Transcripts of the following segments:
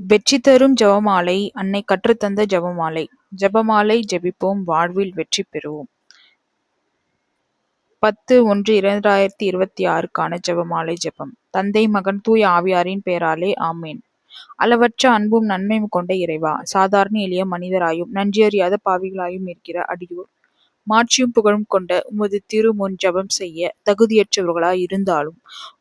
வெற்றி தரும் ஜெபமாலை. அன்னை கற்றுத்தந்த ஜெபமாலை. ஜெபமாலை ஜெபிப்போம், வாழ்வில் வெற்றி பெறுவோம். 10/1/2026க்கான ஜெபமாலை ஜெபம். தந்தை, மகன், தூய ஆவியாரின் பெயராலே ஆமேன். அளவற்ற அன்பும் நன்மையும் கொண்ட இறைவா, சாதாரண எளிய மனிதராயும் நன்றியறியாத பாவிகளாயும் இருக்கிற அடியோர் மாட்சியும் புகழும் கொண்ட உமது திருமுன் ஜெபம் செய்ய தகுதியற்றவர்களாய் இருந்தாலும்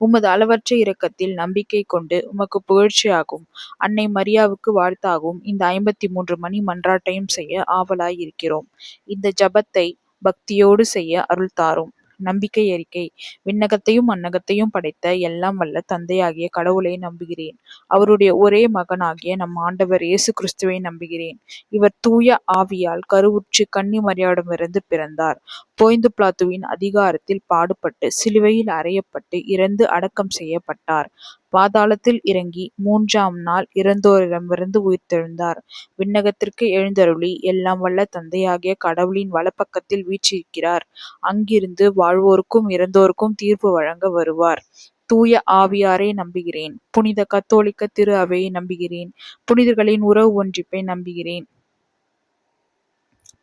உமது அளவற்ற இரக்கத்தில் நம்பிக்கை கொண்டு உமக்கு புகழ்ச்சியாகும் அன்னை மரியாவுக்கு வாழ்த்தாகவும் இந்த 53 மணி மன்றாட்டையும் செய்ய ஆவலாய் இருக்கிறோம். இந்த ஜெபத்தை பக்தியோடு செய்ய அருள் தாரும். நம்பிக்கை அறிக்கை. விண்ணகத்தையும் மண்ணகத்தையும் படைத்த எல்லாம் வல்ல தந்தையாகிய கடவுளை நம்புகிறேன். அவருடைய ஒரே மகனாகிய நம் ஆண்டவர் இயேசு கிறிஸ்துவை நம்புகிறேன். இவர் தூய ஆவியால் கருவுற்று கன்னி மரியாவிடமிருந்து பிறந்தார். போய்ந்து பிலாத்துவின் அதிகாரத்தில் பாடுபட்டு சிலுவையில் அறையப்பட்டு இறந்து அடக்கம் செய்யப்பட்டார். பாதாளத்தில் இறங்கி 3ஆம் நாள் இறந்தோரிடமிருந்து உயிர்த்தெழுந்தார். விண்ணகத்திற்கு எழுந்தருளி எல்லாம் வல்ல தந்தையாகிய கடவுளின் வலப்பக்கத்தில் வீற்றிருக்கிறார். அங்கிருந்து வாழ்வோருக்கும் இறந்தோருக்கும் தீர்ப்பு வழங்க வருவார். தூய ஆவியாரை நம்புகிறேன். புனித கத்தோலிக்க திரு அவையை நம்புகிறேன். புனிதர்களின் உறவு ஒன்றிப்பை நம்புகிறேன்.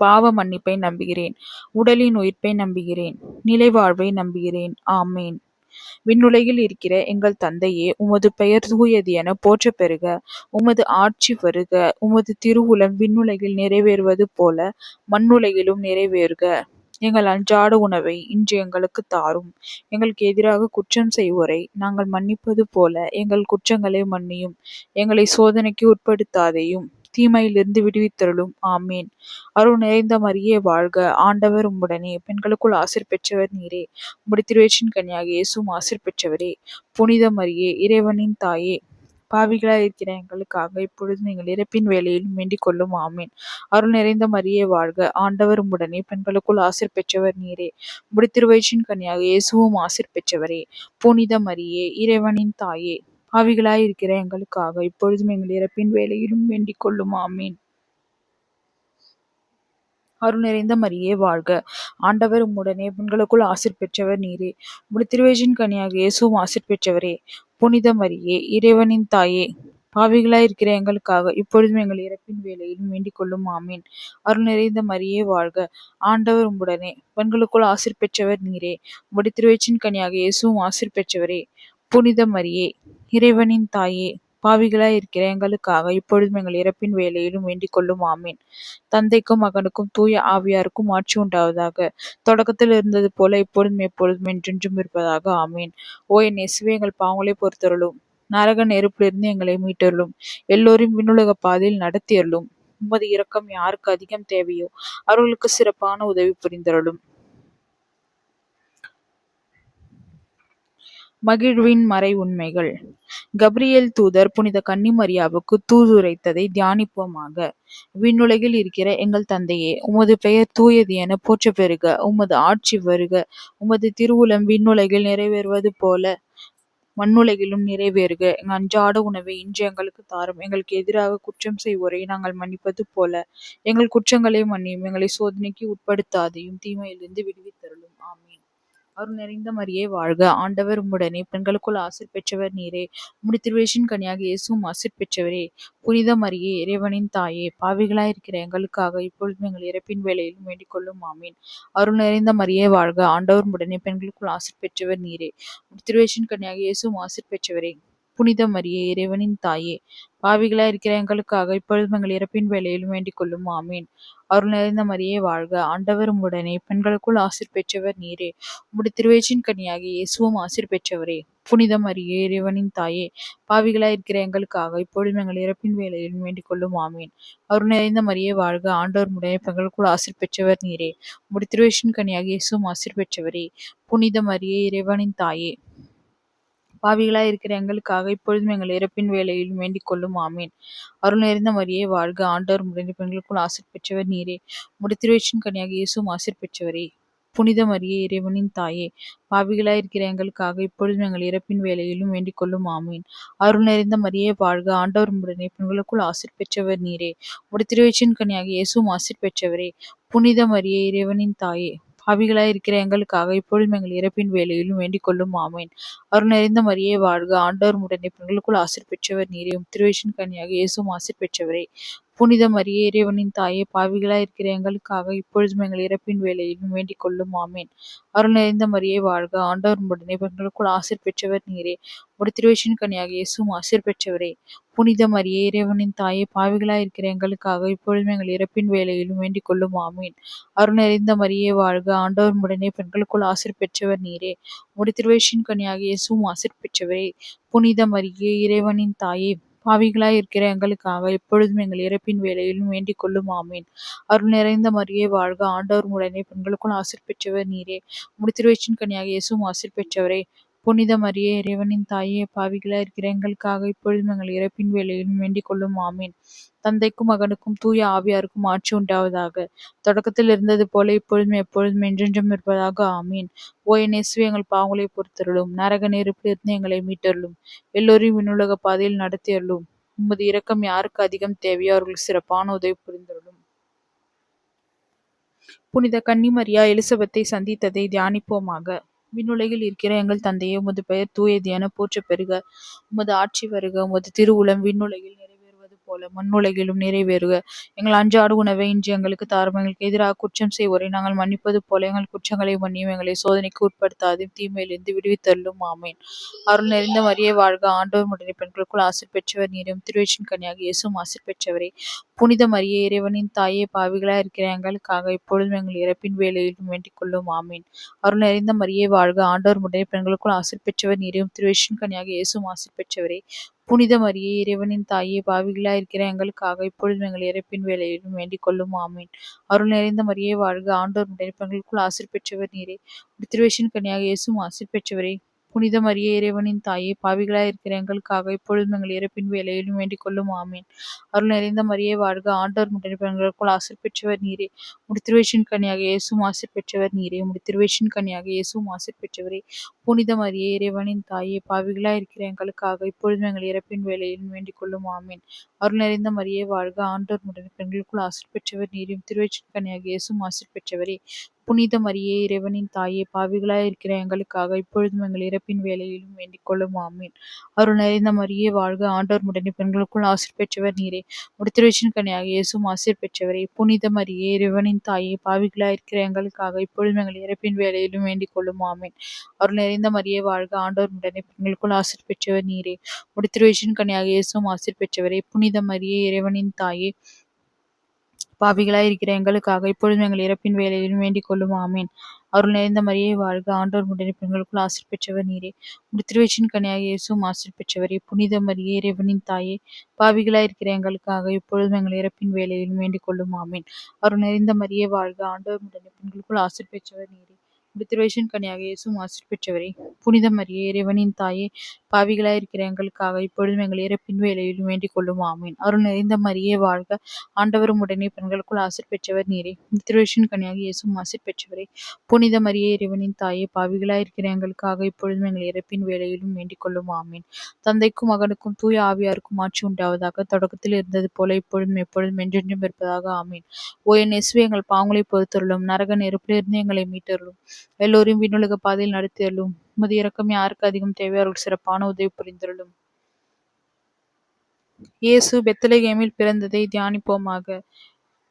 பாவ மன்னிப்பை நம்புகிறேன். உடலின் உயிர்ப்பை நம்புகிறேன். நிலைவாழ்வை நம்புகிறேன். ஆமேன். விண்ணுலகில் இருக்கிற எங்கள் தந்தையே, உமது பெயர் தூயது என போற்ற பெறுக. உமது ஆட்சி வருக. உமது திருவுளம் விண்ணுலகில் நிறைவேறுவது போல மண்ணுலகிலும் நிறைவேறுக. எங்கள் அன்றாட உணவை இன்று எங்களுக்கு தாரும். எங்களுக்கு எதிராக குற்றம் செய்வோரை நாங்கள் மன்னிப்பது போல எங்கள் குற்றங்களை மன்னியும். எங்களை சோதனைக்கு உட்படுத்தாதேயும், தீமையிலிருந்து விடுவித்தருளும். ஆமேன். அருள் நிறைந்த மரியே வாழ்க. ஆண்டவர் உம்முடனே, பெண்களுக்குள் ஆசீர் பெற்றவர் நீரே. உம்முடைய திருவயிற்றின் கனியாகிய இயேசுவும் ஆசீர் பெற்றவரே. புனித மரியே, இறைவனின் தாயே, பாவிகளாய் இருக்கிற எங்களுக்காக இப்பொழுதும் எங்கள் இறப்பின் வேளையிலும் வேண்டிக் கொள்ளும். ஆமீன். அருள் நிறைந்த மரியே வாழ்க. ஆண்டவர் உம்முடனே, பெண்களுக்குள் ஆசீர் பெற்றவர் நீரே. உம்முடைய திருவயிற்றின் கனியாக இயேசுவும் ஆசீர் பெற்றவரே. புனித மரியே, இறைவனின் தாயே, பாவிகளாய் இருக்கிற எங்களுக்காக இப்பொழுதும் எங்கள் இறப்பின் வேளையிலும் வேண்டிக் கொள்ளும். ஆமீன். அருள் நிறைந்த மரியே வாழ்க. ஆண்டவர் உம்முடனே, பெண்களுக்குள் ஆசீர் பெற்றவர் நீரே. உம்முடைய திருவயிற்றின் கனியாக இயேசுவும் ஆசீர் பெற்றவரே. புனித மரியே, இறைவனின் தாயே, பாவிகளாய் இருக்கிற எங்களுக்காக இப்பொழுதும் எங்கள் இறப்பின் வேளையிலும் வேண்டிக் கொள்ளும். ஆமீன். அருள் நிறைந்த மரியே வாழ்க. ஆண்டவர் உம்முடனே, பெண்களுக்குள் ஆசீர் பெற்றவர் நீரே. உம்முடைய திருவயிற்றின் கனியாக இயேசுவும் ஆசீர் பெற்றவரே. புனித மரியே, இறைவனின் தாயே, பாவிகளாய் இருக்கிற எங்களுக்காக இப்பொழுதும் எங்கள் இறப்பின் வேளையிலும் வேண்டிக் கொள்ளும். ஆமீன். தந்தைக்கும் மகனுக்கும் தூய ஆவியாருக்கும் ஆட்சி உண்டாவதாக. தொடக்கத்தில் இருந்தது போல இப்பொழுதும் எப்பொழுதும் என்றென்றும் இருப்பதாக. ஆமீன். ஓ என் இயேசுவே, எங்கள் பாவங்களை பொறுத்தருளும். நரக நெருப்பிலிருந்து எங்களை மீட்டருளும். எல்லோரும் விண்ணுலக பாதையில் நடத்தியருளும். உமது இரக்கம் யாருக்கு அதிகம் தேவையோ அவர்களுக்கு சிறப்பான உதவி புரிந்தருளும். மகிழ்வின் மறை உண்மைகள். கப்ரியேல் தூதர் புனித கன்னிமரியாவுக்கு தூதுரைத்ததை தியானிப்போமாக. விண்ணுலகில் இருக்கிற எங்கள் தந்தையே, உமது பெயர் தூயது என போற்ற பெறுக. உமது ஆட்சி வருக. உமது திருவுளம் விண்ணுலகில் நிறைவேறுவது போல மண்ணுலகிலும் நிறைவேறுக. எங்கள் அன்றாட உணவை இன்று எங்களுக்கு தாரும். எங்களுக்கு எதிராக குற்றம் செய்வோரை நாங்கள் மன்னிப்பது போல எங்கள் குற்றங்களை மன்னியும். எங்களை சோதனைக்கு உட்படுத்தாதையும், தீமையிலிருந்து விடுவித்தருளும். ஆமீன். அருள் நிறைந்த மரியே வாழ்க. ஆண்டவர் உம்முடனே, பெண்களுக்குள் ஆசீர் பெற்றவர் நீரே. உம்முடைய திருவயிற்றின் கனியாக இயேசுவும் ஆசீர் பெற்றவரே. புனித மரியே, இறைவனின் தாயே, பாவிகளாய் இருக்கிற எங்களுக்காக இப்பொழுதும் எங்கள் இறப்பின் வேளையிலும் வேண்டிக் கொள்ளும். ஆமீன். அருள் நிறைந்த மரியே வாழ்க. ஆண்டவர் உம்முடனே, பெண்களுக்குள் ஆசீர் பெற்றவர் நீரே. உம்முடைய திருவயிற்றின் கனியாக இயேசுவும் ஆசீர் பெற்றவரே. புனித மரியே, இறைவனின் தாயே, பாவிகளாய் இருக்கிற எங்களுக்காக இப்பொழுதும் எங்கள் இறப்பின் வேளையிலும் வேண்டிக் கொள்ளும். ஆமீன். அருள் நிறைந்த மரியே வாழ்க. ஆண்டவர் உம்முடனே, பெண்களுக்குள் ஆசீர் பெற்றவர் நீரே. உம்முடைய திருவயிற்றின் கனியாகிய இயேசுவும் ஆசீர் பெற்றவரே. புனித மரியே, இறைவனின் தாயே, பாவிகளாய் இருக்கிற எங்களுக்காக இப்பொழுதும் எங்கள் இறப்பின் வேளையிலும் வேண்டிக் கொள்ளும். ஆமீன். அருள் நிறைந்த மரியே வாழ்க. ஆண்டவர் உம்முடனே, பெண்களுக்குள் ஆசீர் பெற்றவர் நீரே. உம்முடைய திருவயிற்றின் கனியாகிய இயேசுவும் ஆசீர் பெற்றவரே. புனித மரியே, இறைவனின் தாயே, பாவிகளாய் இருக்கிற எங்களுக்காக இப்பொழுதும் எங்கள் இறப்பின் வேளையிலும் வேண்டிக் கொள்ளும். ஆமீன். அருள் நிறைந்த மரியே வாழ்க. ஆண்டவர் உம்முடனே, பெண்களுக்குள் ஆசீர் பெற்றவர் நீரே. உம்முடைய திருவயிற்றின் கனியாக இயேசுவும் ஆசீர் பெற்றவரே. புனித மரியே, இறைவனின் தாயே, பாவிகளாய் இருக்கிற எங்களுக்காக இப்பொழுதும் எங்கள் இறப்பின் வேளையிலும் வேண்டிக் கொள்ளும். ஆமீன். அருள் நிறைந்த மரியே வாழ்க. ஆண்டவர் உம்முடனே, பெண்களுக்குள் ஆசீர் பெற்றவர் நீரே. உம்முடைய திருவயிற்றின் கனியாக இயேசுவும் ஆசீர் பெற்றவரே. புனித மரியே, இறைவனின் தாயே, பாவிகளாய் இருக்கிற எங்களுக்காக இப்பொழுதும் எங்கள் இறப்பின் வேலையிலும் வேண்டிக் கொள்ளும் ஆமேன். அருள் நிறைந்த மரியே வாழ்க, ஆண்டவர் உடனே பெண்களுக்குள் ஆசீர் பெற்றவர் நீரே. திருவேஷின் கன்னியாக இயேசுவும் ஆசீர் பெற்றவரே. புனித மரியே இறைவனின் தாயே, பாவிகளாய் இருக்கிற எங்களுக்காக இப்பொழுதும் எங்கள் இறப்பின் வேலையிலும் வேண்டிக் கொள்ளும் ஆமேன். அருள் நிறைந்த மரியே வாழ்க, ஆண்டவர் உடனே பெண்களுக்குள் ஆசீர் பெற்றவர் நீரே. திருவேஷின் கன்னியாக இயேசுவும் ஆசீர் பெற்றவரே. புனித மரியே இறைவனின் தாயே, பாவிகளாய் இருக்கிற எங்களுக்காக இப்பொழுதும் எங்கள் இறப்பின் வேலையிலும் வேண்டிக் கொள்ளும் ஆமீன். அருள் நிறைந்த மரியே வாழ்க, ஆண்டவர் உடனே பெண்களுக்குள் ஆசீர் பெற்றவர் நீரே. திருவேஷின் கன்னியாக இயேசுவும் ஆசீர் பெற்றவரே. புனித மரியே இறைவனின் தாயே, பாவிகளாய் இருக்கிற எங்களுக்காக எப்பொழுதும் எங்கள் இறப்பின் வேலையிலும் வேண்டிக் கொள்ளும் ஆமீன். அருள் நிறைந்த மரியே வாழ்க, ஆண்டவர் உடனே பெண்களுக்குள் ஆசீர் பெற்றவர் நீரே. திருவேஷின் கன்னியாக இயேசுவும் ஆசீர் பெற்றவரே. புனித மரியே இறைவனின் தாயே, பாவிகளாய் இருக்கிற எங்களுக்காக இப்பொழுதும் எங்கள் இறப்பின் வேலையிலும் வேண்டிக் கொள்ளும் ஆமீன். தந்தைக்கும் மகனுக்கும் தூய ஆவியாருக்கும் ஆட்சி உண்டாவதாக. தொடக்கத்தில் இருந்தது போல இப்பொழுதும் எப்பொழுதும் என்றென்றும் இருப்பதாக ஆமீன். ஓ என் இயேசுவே, எங்கள் பாவங்களை பொறுத்தருளும், நரக நெருப்பில் இருந்து எங்களை மீட்டருளும், எல்லோரையும் விண்ணுலக பாதையில் நடத்தியருளும். உமது இரக்கம் யாருக்கு அதிகம் தேவையோ அவர்களுக்கு சிறப்பான உதவி புரிந்தருளும். புனித கன்னிமரியா எலிசபெத்தை சந்தித்ததை தியானிப்போமாக. விண்ணுலகில் இருக்கிற எங்கள் தந்தையே, உமது பெயர் தூயது என போற்ற பெறுக. உமது ஆட்சி வருக. உமது திருவுளம் விண்ணுலகில் நிறைவேறுவது போல மண்ணுலகிலும் நிறைவேறுக. எங்கள் அன்றாட உணவை இன்று எங்களுக்கு தாரும். எங்களுக்கு எதிராக குற்றம் செய்வோரை நாங்கள் மன்னிப்பது போல எங்கள் குற்றங்களை மன்னியும். எங்களை சோதனைக்கு உட்படுத்தாது, தீமையிலிருந்து விடுவித்தருளும் ஆமேன். அருள் நிறைந்த மரியே வாழ்க, ஆண்டவர் உடனே பெண்களுக்குள் ஆசீர் பெற்றவர் நீரும். திருவேஷின் கன்னியாக இயேசுவும் ஆசீர் பெற்றவரே. புனித மரியே இறைவனின் தாயே, பாவிகளாய் இருக்கிற எங்களுக்காக இப்பொழுதும் எங்கள் இறப்பின் வேலையிலும் வேண்டிக் கொள்ளும் ஆமீன். அருள் நிறைந்த மரியே வாழ்க, ஆண்டவர் உடனே பெண்களுக்குள் ஆசீர் பெற்றவர் நீரும். திருவேஷின் கன்னியாக இயேசுவும் ஆசீர் பெற்றவரே. புனித மரியே இறைவனின் தாயே, பாவிகளாய் இருக்கிற எங்களுக்காக இப்பொழுதும் எங்கள் இறப்பின் வேலையிலும் வேண்டிக் கொள்ளும் ஆமீன். அருள் நிறைந்த மரியே வாழ்க, ஆண்டவர் உடனே பெண்களுக்குள் ஆசீர் பெற்றவர் நீரே. திருவேஷின் கன்னியாக இயேசுவும் ஆசீர் பெற்றவரே. புனித மரியே இறைவனின் தாயே, பாவிகளாய் இருக்கிற எங்களுக்காக இப்பொழுதும் எங்கள் இறப்பின் வேலையிலும் வேண்டிக் கொள்ளும் ஆமீன். அருள் நிறைந்த மரியே வாழ்க, ஆண்டவர் உடனே பெண்களுக்குள் ஆசீர் பெற்றவர் நீரே. திருவேஷின் கன்னியாக இயேசுவும் ஆசீர் பெற்றவர் நீரே. திருவேஷின் கன்னியாக இயேசுவும் ஆசீர் பெற்றவரே. புனித மரியே இறைவனின் தாயே, பாவிகளாய் இருக்கிற எங்களுக்காக இப்பொழுதும் எங்கள் இறப்பின் வேலையிலும் வேண்டிக் கொள்ளும் ஆமீன். அருள் நிறைந்த மரியே வாழ்க, ஆண்டவர் உடனே பெண்களுக்குள் ஆசீர் பெற்றவர் நீரே. திருவேஷின் கன்னியாக இயேசுவும் ஆசீர் பெற்றவரே. புனித மரியே இறைவனின் தாயே, பாவிகளாய் இருக்கிற எங்களுக்காக இப்பொழுதும் எங்கள் இறப்பின் வேலையிலும் வேண்டிக் கொள்ளும் ஆமீன். அருள் நிறைந்த மரியே வாழ்க, ஆண்டவர் உடனே பெண்களுக்குள் ஆசீர் பெற்றவர் நீரே. திருவேஷின் கன்னியாக இயேசுவும் ஆசீர் பெற்றவரே. புனித மரியே இறைவனின் தாயே, பாவிகளாய் இருக்கிற எங்களுக்காக இப்பொழுதும் எங்கள் இறப்பின் வேலையிலும் வேண்டிக் கொள்ளும் ஆமீன். அருள் நிறைந்த மரியே வாழ்க, ஆண்டவர் உடனே பெண்களுக்குள் ஆசீர் பெற்றவர் நீரே. திருவேஷின் கன்னியாக இயேசுவும் ஆசீர் பெற்றவரே. புனித மரியே இறைவனின் தாயே, பாவிகளாய் இருக்கிற எங்களுக்காக இப்பொழுதும் எங்கள் இறப்பின் வேலையிலும் வேண்டிக் கொள்ளும் ஆமீன். அருள் நிறைந்த மரியே வாழ்க, ஆண்டவர் உடனே பெண்களுக்குள் ஆசீர் பெற்றவர் நீரே. திருவேஷின் கன்னியாக இயேசுவும் ஆசீர் பெற்றவரே. புனித மரியே இறைவனின் தாயே, பாவிகளாய் இருக்கிற எங்களுக்காக இப்பொழுதும் எங்கள் இறப்பின் வேலையிலும் வேண்டிக் கொள்ளும் ஆமீன். அருள் நிறைந்த மரியே வாழ்க, ஆண்டவர் உடனே பெண்களுக்குள் ஆசீர் பெற்றவர் நீரே. திருவேஷின் கன்னியாக இயேசுவும் ஆசீர் பெற்றவரே. புனித மரியே இறைவனின் தாயே, பாவிகளாய் இருக்கிற எங்களுக்காக இப்பொழுதும் எங்கள் இறப்பின் வேலையிலும் வேண்டிக் கொள்ளும் ஆமீன். அருள் நிறைந்த மரியே வாழ்க, ஆண்டவரும் உடனே பெண்களுக்குள் ஆசீர் பெற்றவர் நீரே. திருவேஷின் கன்னியாக இயேசுவும் ஆசீர் பெற்றவரே. புனித மரியே இறைவனின் தாயே, பாவிகளாய் இருக்கிற எங்களுக்காக இப்பொழுதும் எங்கள் இறப்பின் வேலையிலும் வேண்டிக் கொள்ளும் ஆமீன். தந்தைக்கும் மகனுக்கும் தூய ஆவியாருக்கும் ஆட்சி உண்டாவதாக. தொடக்கத்தில் இருந்தது போல இப்பொழுதும் எப்பொழுதும் என்றென்றும் இருப்பதாக ஆமீன். ஓ என் இயேசுவே, எங்கள் பாவங்களை பொறுத்தருளும், நரக நெருப்பிலிருந்து எங்களை மீட்டருளும், எல்லோரையும் விண்ணுலக பாதையில் நடத்தியருளும். உமது இரக்கம் யாருக்கு அதிகம் தேவையோ அவர்களுக்கு சிறப்பான உதவி புரிந்தருளும். இயேசு பெத்லகேமில் பிறந்ததை தியானிப்போமாக.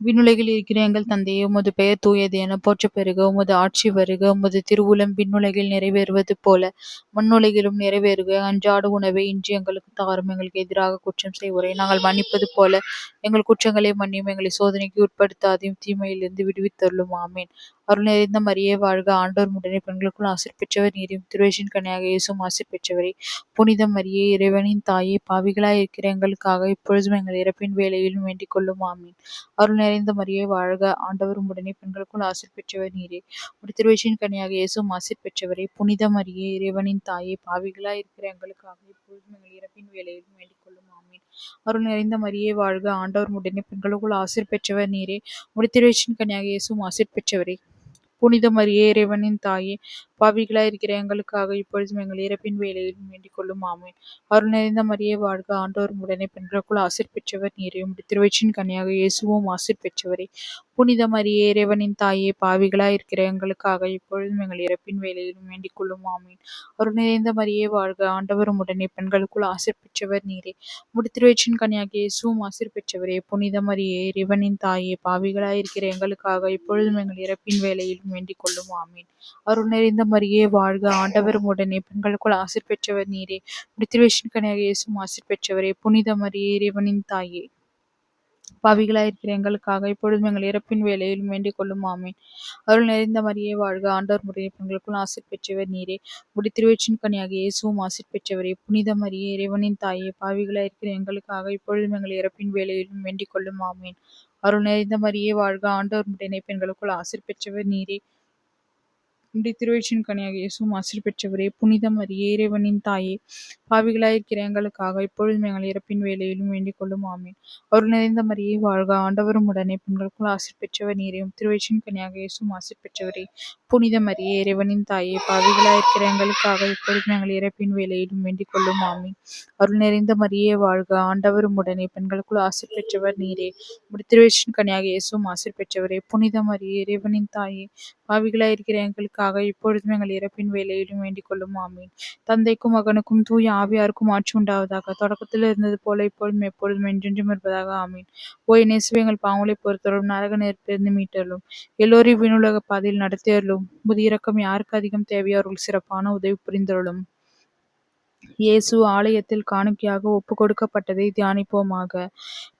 விண்ணுலகில் இருக்கிற எங்கள் தந்தையே, உமது பெயர் தூயது என போற்ற பெறுக. உமது ஆட்சி வருக. உமது திருவுளம் விண்ணுலகில் நிறைவேறுவது போல மண்ணுலகிலும் நிறைவேறுக. அன்றாட உணவை இன்று எங்களுக்கு தாரும். எங்களுக்கு எதிராக குற்றம் செய்வோரை நாங்கள் மன்னிப்பது போல எங்கள் குற்றங்களை மன்னியும். எங்களை சோதனைக்கு உட்படுத்தாதையும், தீமையிலிருந்து விடுவித்தருளும் ஆமேன். அருள் நிறைந்த மரியே வாழ்க, ஆண்டவர் உடனே பெண்களுக்குள் ஆசீர் பெற்றவர் நீரும். திருவேஷின் கன்னியாக இயேசுவும் ஆசீர் பெற்றவரே. புனித மரியே இறைவனின் தாயே, பாவிகளாய் இருக்கிற எங்களுக்காக இப்பொழுதும் எங்கள் இறப்பின் வேலையிலும் வேண்டிக் கொள்ளும் ஆமீன். அருள் நிறைந்த மரியே வாழ்க, ஆண்டவரும் உடனே பெண்களுக்குள் ஆசீர் பெற்றவர் நீரே. திருவேஷின் கன்னியாக இயேசுவும் ஆசீர் பெற்றவரே. புனித மரியே இறைவனின் தாயே, பாவிகளாய் இருக்கிற எங்களுக்காக இப்பொழுதும் எங்கள் இறப்பின் வேலையிலும் வேண்டிக் கொள்ளும் ஆமீன். அருள் நிறைந்த மரியே வாழ்க, ஆண்டவர் உடனே பெண்களுக்குள் ஆசீர் பெற்றவர் நீரே. திருவேஷின் கன்னியாக இயேசுவும் ஆசீர் பெற்றவரே. புனித மரியே இறைவனின் தாயே, பாவிகளாய் இருக்கிற எங்களுக்காக இப்பொழுதும் எங்கள் இறப்பின் வேலையிலும் வேண்டிக் கொள்ளும் ஆமீன். அருள் நிறைந்த மரியே வாழ்க, ஆண்டவர் உடனே பெண்களுக்குள் ஆசீர் பெற்றவர் நீரே. உம்முடைய திருவயிற்றின் கனியாக இயேசுவும் ஆசீர் பெற்றவரே. புனித மரியே இறைவனின் தாயே, பாவிகளாய் இருக்கிற எங்களுக்காக இப்பொழுதும் எங்கள் இறப்பின் வேலையிலும் வேண்டிக் கொள்ளும் ஆமீன். அருள் நிறைந்த மரியே வாழ்க, ஆண்டவர் உடனே பெண்களுக்குள் ஆசீர் பெற்றவர் நீரே. உம்முடைய திருவயிற்றின் கனியாக இயேசுவும் ஆசீர் பெற்றவரே. புனித மரியே இறைவனின் தாயே, பாவிகளாய் இருக்கிற எங்களுக்காக இப்பொழுதும் எங்கள் இறப்பின் வேலையிலும் வேண்டிக் கொள்ளும் ஆமீன். அருள் நிறைந்த மரியே வாழ்க, ஆண்டவர் உடனே பெண்களுக்குள் ஆசீர் பெற்றவர் நீரே. உம்முடைய திருவயிற்றின் கனியாக இயேசுவும் ஆசீர் பெற்றவரே. புனித மரியே இறைவனின் தாயே, பாவிகளாய் இருக்கிற எங்களுக்காக இப்பொழுதும் எங்கள் இறப்பின் வேலையிலும் வேண்டிக் கொள்ளும் ஆமீன். அருள் நிறைந்த மரியே வாழ்க, ஆண்டவர் உடைய பெண்களுக்குள் ஆசீர் பெற்றவர் நீரே. உம்முடைய திருவயிற்றின் கனியாக இயேசுவும் ஆசீர் பெற்றவரே. புனித மரியே இறைவனின் தாயே, பாவிகளாய் இருக்கிற எங்களுக்காக இப்பொழுதும் எங்கள் இறப்பின் வேலையிலும் வேண்டிக் கொள்ளும் ஆமீன். அருள் நிறைந்த மரியே வாழ்க, ஆண்டவர் உடைய பெண்களுக்குள் ஆசீர் பெற்றவர் நீரே. உம்முடைய திருவயிற்றின் கனியாக இயேசுவும் ஆசீர் பெற்றவரே. புனித மரியே இறைவனின் தாயே, பாவிகளாய் இருக்கிற எங்களுக்காக இப்பொழுதும் எங்கள் இறப்பின் வேலையிலும் வேண்டிக் கொள்ளும் ஆமீன். அருள் நிறைந்த மரியே வாழ்க, ஆண்டவரும் உடனே பெண்களுக்குள் ஆசீர் பெற்றவர் நீரே. திருவயிற்றின் கனியாக இயேசுவும் ஆசீர் பெற்றவரே. புனித மரியே இறைவனின் தாயே, பாவிகளாய் இருக்கிற எங்களுக்காக இப்பொழுதும் எங்கள் இறப்பின் வேலையிலும் வேண்டிக் கொள்ளும் ஆமீன். அருள் நிறைந்த மரியே வாழ்க, ஆண்டவரும் உடனே பெண்களுக்குள் ஆசீர் பெற்றவர் நீரே. திருவயிற்றின் கனியாக இயேசுவும் ஆசீர் பெற்றவரே. புனித மரியே இறைவனின் தாயே, பாவிகளாய் இருக்கிற எங்களுக்காக இப்பொழுதும் எங்கள் இறப்பின் வேலையிலும் வேண்டிக் கொள்ளும் ஆமீன். தந்தைக்கும் மகனுக்கும் தூய ஆவியாருக்கும் ஆட்சி உண்டாவதாக. தொடக்கத்தில் இருந்தது போல இப்பொழுதும் எப்பொழுதும் என்றென்றும் இருப்பதாக ஆமீன். ஓ இயேசுவே, எங்கள் பாவங்களை பொறுத்தருளும், நரக நெருப்பிலிருந்து மீட்டருளும், எல்லோரையும் விண்ணுலக பாதையில் நடத்தியருளும். உமது இரக்கம் யாருக்கு அதிகம் தேவையோ அவர்கள் சிறப்பான உதவி புரிந்தருளும். இயேசு ஆலயத்தில் காணிக்கையாக ஒப்பு கொடுக்கப்பட்டதை தியானிப்போமாக.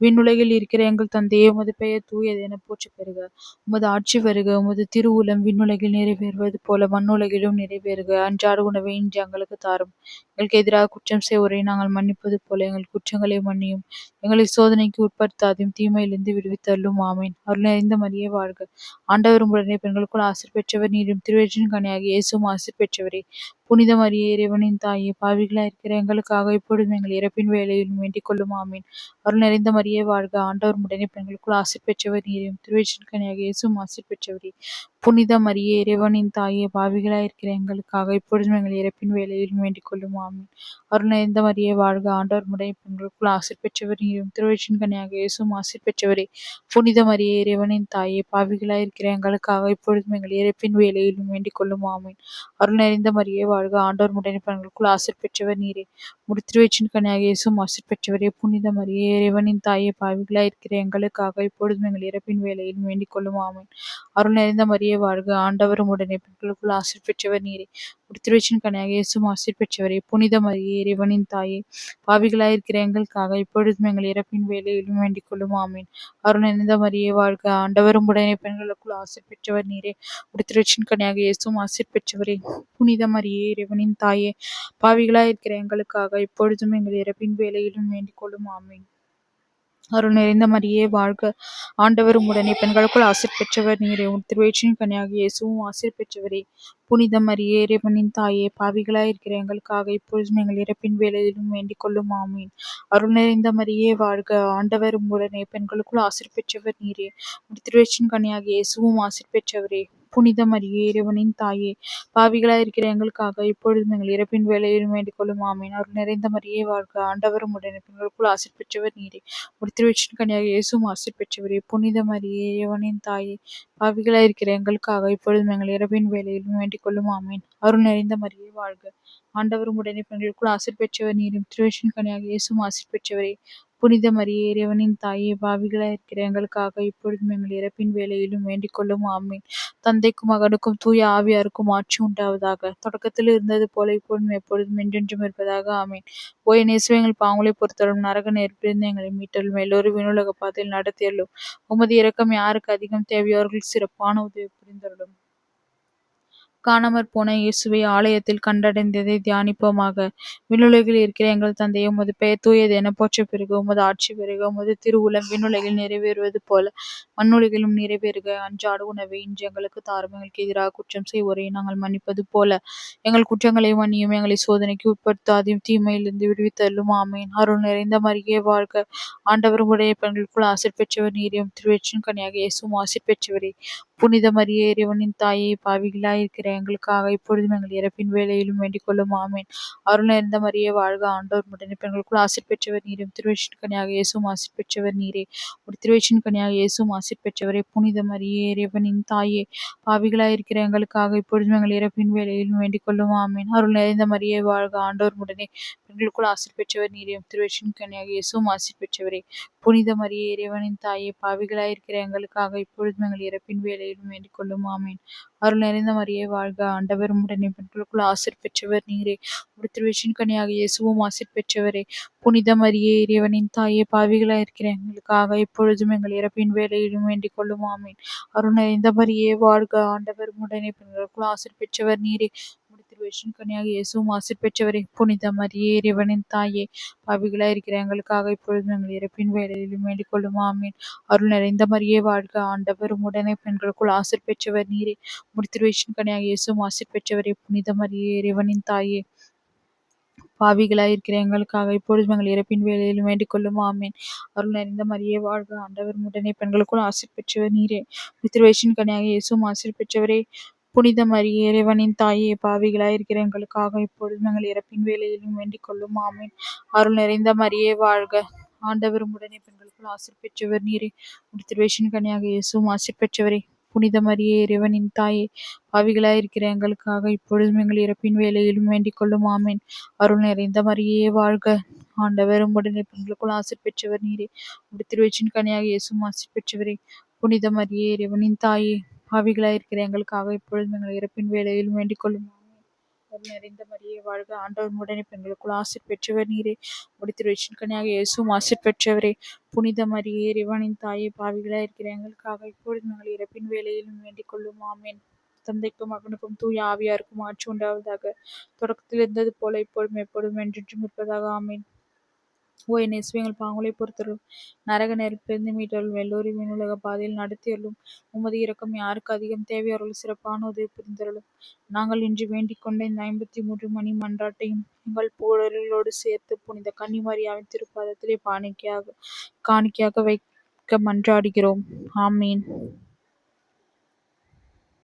விண்ணுலகில் இருக்கிற எங்கள் தந்தையே, உமது பெயர் தூயது என போற்ற பெறுக. உமது ஆட்சி வருக. உமது திருவுளம் விண்ணுலகில் நிறைவேறுவது போல மண்ணுலகிலும் நிறைவேறுக. அன்றாட உணவை இன்று எங்களுக்கு தாரும். எங்களுக்கு எதிராக குற்றம் செய்வோரை நாங்கள் மன்னிப்பது போல எங்கள் குற்றங்களை மன்னியும். எங்களை சோதனைக்கு உட்படுத்தாதையும் தீமையிலிருந்து விடுவித்தருளும் ஆமீன். அருள் நிறைந்த மரியே வாழ்க, ஆண்டவர் உடனே பெண்களுக்குள் ஆசீர் பெற்றவர் நீரும். திருவயிற்றின் கனியாக இயேசுவும் ஆசீர் பெற்றவரே. புனித மரியே இறைவனின் தாயே, பாவிகளாய் இருக்கிற எங்களுக்காக இப்பொழுதும் எங்கள் இறப்பின் வேலையிலும் வேண்டிக் கொள்ளும் ஆமீன். அருள் நிறைந்த மரியே வாழ்க, ஆண்டவர் உடனே பெண்களுக்குள் ஆசீர் பெற்றவர் நீரும். திருவயிற்றின் கனியாக இயேசுவும் ஆசீர் பெற்றவரே. புனித மரியே இறைவனின் தாயே, பாவிகளாய் இருக்கிற எங்களுக்காக இப்பொழுதும் எங்கள் இறப்பின் வேலையிலும் வேண்டிக் கொள்ளும் ஆமீன். அருள் நிறைந்த மரியே வாழ்க, ஆண்டவர் உடனே பெண்களுக்குள் ஆசீர் பெற்றவர் நீரும். திருவயிற்றின் கனியாக இயேசுவும் ஆசீர் பெற்றவரே. புனித மரியே இறைவனின் தாயே, பாவிகளாய் இருக்கிற எங்களுக்காக இப்பொழுதும் எங்கள் இறப்பின் வேலையிலும் வேண்டிக் கொள்ளும் ஆமீன். அருள் நிறைந்த மரியே வாழ்க, ஆண்டவர் உடனே பெண்களுக்குள் ஆசீர் பெற்றவர் நீரே. திருவயிற்றின் கனியாக இயேசுவும் ஆசீர் பெற்றவரே. புனித மரியே இறைவனின் தாயே, பாவிகளாய் இருக்கிற எங்களுக்காக இப்பொழுதும் எங்கள் இறப்பின் வேலையிலும் வேண்டிக் கொள்ளும் ஆமீன். அருள் நிறைந்த மரியே வாழ்க, ஆண்டவரும் உடனே பெண்களுக்குள் ஆசீர் பெற்றவர் நீரே. திருவயிற்றின் கனியாக இயேசுவும் ஆசீர் பெற்றவரே. புனித மரியே இறைவனின் தாயே, பாவிகளாய் இருக்கிற எங்களுக்காக இப்பொழுதும் எங்கள் இறப்பின் வேலையிலும் வேண்டிக் கொள்ளும் ஆமீன். அருள் நிறைந்த மரியே வாழ்க, ஆண்டவரும் உடனே பெண்களுக்குள் ஆசீர் பெற்றவர் நீரே. திருவயிற்றின் கனியாக இயேசுவும் ஆசீர் பெற்றவரே. புனித மரியே இறைவனின் தாயே, பாவிகளாய் இருக்கிற எங்களுக்காக இப்பொழுதும் எங்கள் இறப்பின் வேலையிலும் வேண்டிக் கொள்ளும் ஆமீன். அருள் நிறைந்த மரியே வாழ்க, ஆண்டவரும் உடனே பெண்களுக்குள் ஆசீர் பெற்றவர் நீரே. திருவயிற்றின் கனியாக இயேசுவும் ஆசீர் பெற்றவரே. புனித மரியே இறைவனின் தாயே, பாவிகளாய் இருக்கிற எங்களுக்காக இப்பொழுதும் எங்கள் இறப்பின் வேலையிலும் வேண்டிக் கொள்ளும் ஆமீன். அருள் நிறைந்த மரியே வாழ்க, ஆண்டவரும் உடனே பெண்களுக்குள் ஆசீர் பெற்றவர் நீரே. திருவயிற்றின் கனியாக இயேசுவும் ஆசீர் பெற்றவரே. புனித மரியே இறைவனின் தாயே, பாவிகளாய் இருக்கிற எங்களுக்காக இப்பொழுதும் எங்கள் இறப்பின் வேலையிலும் வேண்டிக் கொள்ளும் ஆமீன். அருள் நிறைந்த மரியே வாழ்க, ஆண்டவரும் உடனே பெண்களுக்குள் ஆசீர் பெற்றவர் நீரே. திருவயிற்றின் கனியாக இயேசுவும் ஆசீர் பெற்றவரே. புனித மரியே இறைவனின் தாயே, பாவிகளாய் இருக்கிற எங்களுக்காக இப்பொழுதும் எங்கள் இறப்பின் வேலையிலும் வேண்டிக் கொள்ளும் ஆமீன். அருள் நிறைந்த மரியே வாழ்க, ஆண்டவரும் உடனே பெண்களுக்குள் ஆசீர் பெற்றவர் நீரும். திருவயிற்றின் கனியாக இயேசுவும் ஆசீர் பெற்றவரே. புனித மரியே இறைவனின் தாயே, பாவிகளாய் இருக்கிற எங்களுக்காக இப்பொழுதும் எங்கள் இறப்பின் வேலையிலும் வேண்டிக் கொள்ளும் ஆமீன். தந்தைக்கும் மகனுக்கும் தூய ஆவியாருக்கும் ஆட்சி உண்டாவதாக. தொடக்கத்தில் இருந்தது போல இப்பொழுதும் எப்பொழுதும் என்றென்றும் இருப்பதாக ஆமீன். ஓ இயேசுவே, எங்கள் பாவங்களை பொறுத்தருளும், நரக நெருப்பிலிருந்து எங்களை மீட்டருளும், எல்லோரும் விண்ணுலக பாதையில் நடத்தியருளும். உமது இரக்கம் யாருக்கு அதிகம் தேவையோ அவர்கள் சிறப்பான உதவி புரிந்தருளும். காணாமற் போன இயேசுவை ஆலயத்தில் கண்டடைந்ததை தியானிப்போமாக. விண்ணுலகில் இருக்கிற எங்கள் தந்தையே, உமது பெயர் தூயது என போற்ற பெறுக. உமது ஆட்சி பெறுக. உமது திருவுளம் விண்ணுலகில் நிறைவேறுவது போல மண்ணுலகிலும் நிறைவேறுக. அன்றாட உணவை இன்று எங்களுக்கு தாரும். எங்களுக்கு எதிராக குற்றம் செய்வோரை நாங்கள் மன்னிப்பது போல எங்கள் குற்றங்களை மன்னியும். எங்களை சோதனைக்கு உட்படுத்தாதையும் தீமையிலிருந்து விடுவித்தருளும் ஆமீன். அருள் நிறைந்த மரியே வாழ்க, ஆண்டவர் உடைய பெண்களுக்குள் ஆசீர் பெற்றவர் நீரே. திருவயிற்றின் கனியாக இயேசுவும் ஆசீர் பெற்றவரே. புனித மரியே இறைவனின் தாயே, பாவிகளாயிருக்கிற எங்களுக்காக இப்பொழுதும் எங்கள் இறப்பின் வேளையிலும் வேண்டிக் கொள்ளும். ஆமேன். அருள் நிறைந்த மரியே வாழ்க, ஆண்டவர் உடனே பெண்களுக்குள் ஆசீர் பெற்றவர் நீரே. திருவயிற்றின் கனியாக இயேசுவும் ஆசீர் பெற்றவர் நீரே. திருவயிற்றின் கனியாக இயேசுவும் ஆசீர் பெற்றவரே. புனித மரியே இறைவனின் தாயே, பாவிகளாயிருக்கிற எங்களுக்காக இப்பொழுதும் எங்கள் இறப்பின் வேளையிலும் வேண்டிக் கொள்ளும். ஆமேன். அருள் நிறைந்த மரியே வாழ்க, ஆண்டவர் உடனே பெண்களுக்குள் ஆசீர் பெற்றவர் நீரே. திருவயிற்றின் கனியாக இயேசுவும் ஆசீர் பெற்றவரே. புனித மரியே இறைவனின் தாயே, பாவிகளாயிருக்கிற எங்களுக்காக இப்பொழுதும் எங்கள் இறப்பின் வேளையிலும் வேண்டிக் கொள்ளும். ஆமேன். அருள் நிறைந்த மரியே வாழ்க, ஆண்டவர் உடனே பெண்களுக்குள் ஆசீர் பெற்றவர் நீரே. திருவயிற்றின் கனியாக இயேசுவும் ஆசீர் பெற்றவரே. புனித மரியே இறைவனின் தாயே, பாவிகளாயிருக்கிற எங்களுக்காக இப்பொழுதும் எங்கள் இறப்பின் வேளையிலும் வேண்டிக் கொள்ளும். ஆமேன். அருள் நிறைந்த மரியே வாழ்க, ஆண்டவர் உடனே பெண்களுக்குள் ஆசீர் பெற்றவர் நீரே. திருவயிற்றின் கனியாக இயேசுவும் ஆசீர் பெற்றவரே. புனித மரியே இறைவனின் தாயே, பாவிகளாயிருக்கிற எங்களுக்காக இப்பொழுதும் எங்கள் இறப்பின் வேளையிலும் வேண்டிக் கொள்ளும். ஆமேன். அருள் நிறைந்த மரியே வாழ்க, ஆண்டவர் உடனே பெண்களுக்குள் ஆசீர் பெற்றவர் நீரே. திருவயிற்றின் கனியாக இயேசுவும் ஆசீர் பெற்றவரே. புனித மரியே இறைவனின் தாயே, பாவிகளாயிருக்கிற எங்களுக்காக இப்பொழுதும் எங்கள் இறப்பின் வேளையிலும் வேண்டிக் கொள்ளும். ஆமேன். அருள் நிறைந்த மரியே வாழ்க, ஆண்டவர் உடனே பெண்களுக்குள் ஆசீர் பெற்றவர் நீரே. திருவயிற்றின் கனியாக இயேசுவும் ஆசீர் பெற்றவரே. புனித மரியே இறைவனின் தாயே, பாவிகளாயிருக்கிற எங்களுக்காக இப்பொழுதும் எங்கள் இறப்பின் வேளையிலும் வேண்டிக் கொள்ளும். ஆமேன். அருள் நிறைந்த மரியே வாழ்க, ஆண்டவர் உடனே பெண்களுக்குள் ஆசீர் பெற்றவர் நீரே. திருவயிற்றின் கனியாக இயேசுவும் ஆசீர் பெற்றவரே. புனித மரியே இறைவனின் தாயே, பாவிகளாயிருக்கிற எங்களுக்காக இப்பொழுதும் எங்கள் இறப்பின் வேளையிலும் வேண்டிக் கொள்ளும். ஆமேன். அருள் நிறைந்த மரியே வாழ்க, ஆண்டவர் உடனே பெண்களுக்குள் ஆசீர் பெற்றவர் நீரே. திருவயிற்றின் கனியாக இயேசுவும் ஆசீர் பெற்றவரே. புனித மரியே இறைவனின் தாயே, பாவிகளாயிருக்கிற எங்களுக்காக இப்பொழுதும் எங்கள் இறப்பின் வேளையிலும் வேண்டிக் கொள்ளும். அருள் நிறைந்த மரியே வாழ்க, ஆண்டவர் உடனே பெண்களுக்குள் ஆசீர் பெற்றவர் நீரே. திருவயிற்றின் கனியாக இயேசுவும் ஆசீர் பெற்றவரே. புனித மரியே இறைவனின் தாயே, பாவிகளாயிருக்கிற எங்களுக்காக இப்பொழுதும் எங்கள் இறப்பின் வேளையிலும் வேண்டிக் கொள்ளும். ஆமேன். தந்தைக்கும் மகனுக்கும் தூய ஆவியாருக்கும் ஆட்சி உண்டாவதாக. தொடக்கத்தில் இருந்தது போல இப்பொழுதும் எப்பொழுதும் என்றென்றும் இருப்பதாக. ஆமேன். ஓ என் இயேசுவே, எங்கள் பாவங்களை பொறுத்தருளும், நரக நெருப்பிலிருந்து மீட்டருளும், எல்லோரையும் விண்ணுலக பாதையில் நடத்தியருளும். உமது இரக்கம் யாருக்கு அதிகம் தேவை, அருள் சிறப்பான உதவி புரிந்தருளும். நாங்கள் இன்று வேண்டிக் கொண்ட இந்த 53 மணி மன்றாட்டையும் எங்கள் புகழலோடு சேர்த்து புனித கன்னிமரியாவின் திருப்பாதத்திலே காணிக்கையாக வைக்க மன்றாடுகிறோம். ஆமீன்.